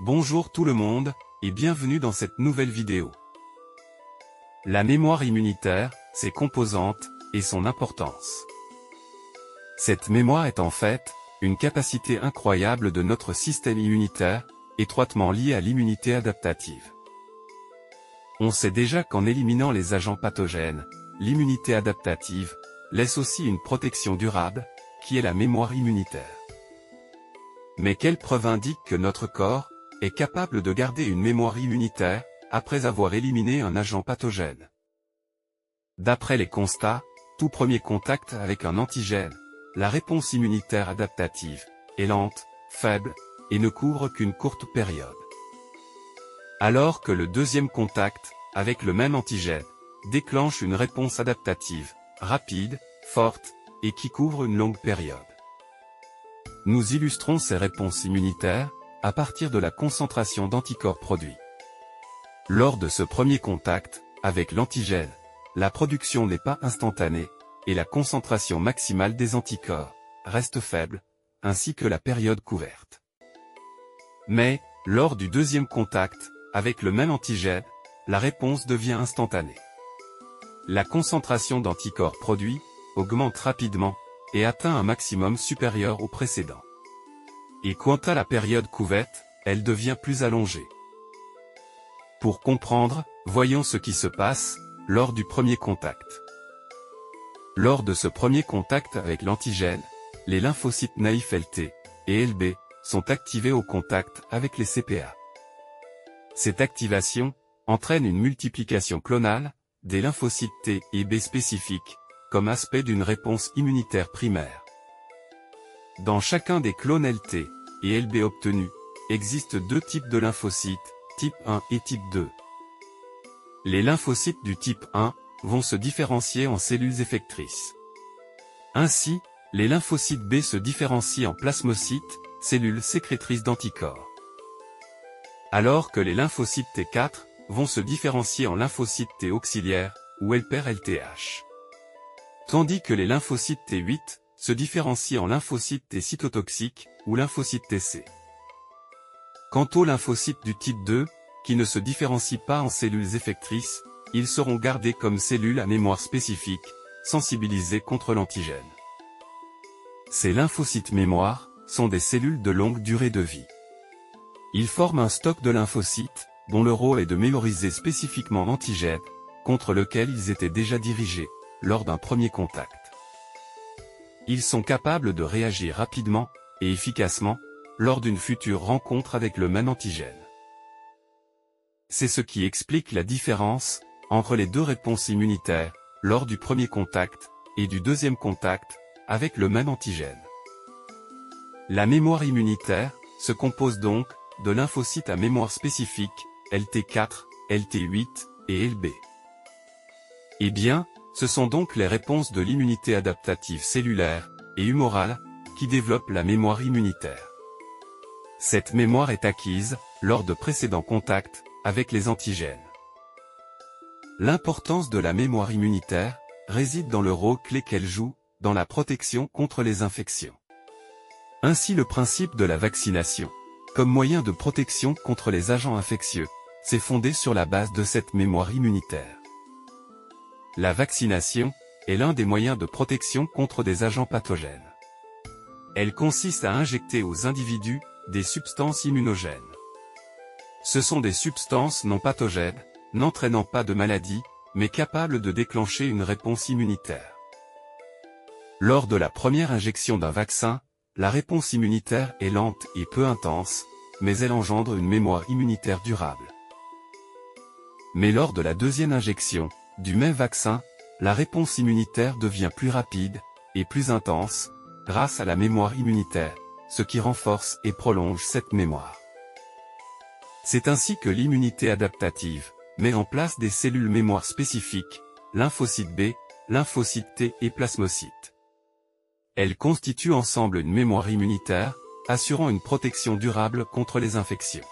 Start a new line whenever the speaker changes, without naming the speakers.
Bonjour tout le monde, et bienvenue dans cette nouvelle vidéo. La mémoire immunitaire, ses composantes, et son importance. Cette mémoire est en fait, une capacité incroyable de notre système immunitaire, étroitement liée à l'immunité adaptative. On sait déjà qu'en éliminant les agents pathogènes, l'immunité adaptative, laisse aussi une protection durable, qui est la mémoire immunitaire. Mais quelle preuve indique que notre corps est capable de garder une mémoire immunitaire, après avoir éliminé un agent pathogène? D'après les constats, tout premier contact avec un antigène, la réponse immunitaire adaptative est lente, faible, et ne couvre qu'une courte période. Alors que le deuxième contact, avec le même antigène, déclenche une réponse adaptative, rapide, forte, et qui couvre une longue période. Nous illustrons ces réponses immunitaires, à partir de la concentration d'anticorps produits. Lors de ce premier contact, avec l'antigène, la production n'est pas instantanée, et la concentration maximale des anticorps reste faible, ainsi que la période couverte. Mais, lors du deuxième contact, avec le même antigène, la réponse devient instantanée. La concentration d'anticorps produits augmente rapidement, et atteint un maximum supérieur au précédent. Et quant à la période couverte, elle devient plus allongée. Pour comprendre, voyons ce qui se passe lors du premier contact. Lors de ce premier contact avec l'antigène, les lymphocytes naïfs LT et LB sont activés au contact avec les CPA. Cette activation entraîne une multiplication clonale des lymphocytes T et B spécifiques, comme aspect d'une réponse immunitaire primaire. Dans chacun des clones LT et LB obtenus, existent deux types de lymphocytes, type 1 et type 2. Les lymphocytes du type 1 vont se différencier en cellules effectrices. Ainsi, les lymphocytes B se différencient en plasmocytes, cellules sécrétrices d'anticorps. Alors que les lymphocytes T4 vont se différencier en lymphocytes T auxiliaires, ou helper-LTH. Tandis que les lymphocytes T8 se différencient en lymphocytes T cytotoxiques, ou lymphocytes TC. Quant aux lymphocytes du type 2, qui ne se différencient pas en cellules effectrices, ils seront gardés comme cellules à mémoire spécifique, sensibilisées contre l'antigène. Ces lymphocytes mémoire sont des cellules de longue durée de vie. Ils forment un stock de lymphocytes, dont le rôle est de mémoriser spécifiquement l'antigène, contre lequel ils étaient déjà dirigés, lors d'un premier contact. Ils sont capables de réagir rapidement et efficacement, lors d'une future rencontre avec le même antigène. C'est ce qui explique la différence entre les deux réponses immunitaires, lors du premier contact, et du deuxième contact, avec le même antigène. La mémoire immunitaire se compose donc de lymphocytes à mémoire spécifique, LT4, LT8 et LB. Eh bien, ce sont donc les réponses de l'immunité adaptative cellulaire et humorale qui développent la mémoire immunitaire. Cette mémoire est acquise lors de précédents contacts avec les antigènes. L'importance de la mémoire immunitaire réside dans le rôle clé qu'elle joue dans la protection contre les infections. Ainsi le principe de la vaccination, comme moyen de protection contre les agents infectieux, s'est fondé sur la base de cette mémoire immunitaire. La vaccination est l'un des moyens de protection contre des agents pathogènes. Elle consiste à injecter aux individus des substances immunogènes. Ce sont des substances non pathogènes, n'entraînant pas de maladie, mais capables de déclencher une réponse immunitaire. Lors de la première injection d'un vaccin, la réponse immunitaire est lente et peu intense, mais elle engendre une mémoire immunitaire durable. Mais lors de la deuxième injection du même vaccin, la réponse immunitaire devient plus rapide et plus intense, grâce à la mémoire immunitaire, ce qui renforce et prolonge cette mémoire. C'est ainsi que l'immunité adaptative met en place des cellules mémoire spécifiques, lymphocytes B, lymphocytes T et plasmocytes. Elles constituent ensemble une mémoire immunitaire, assurant une protection durable contre les infections.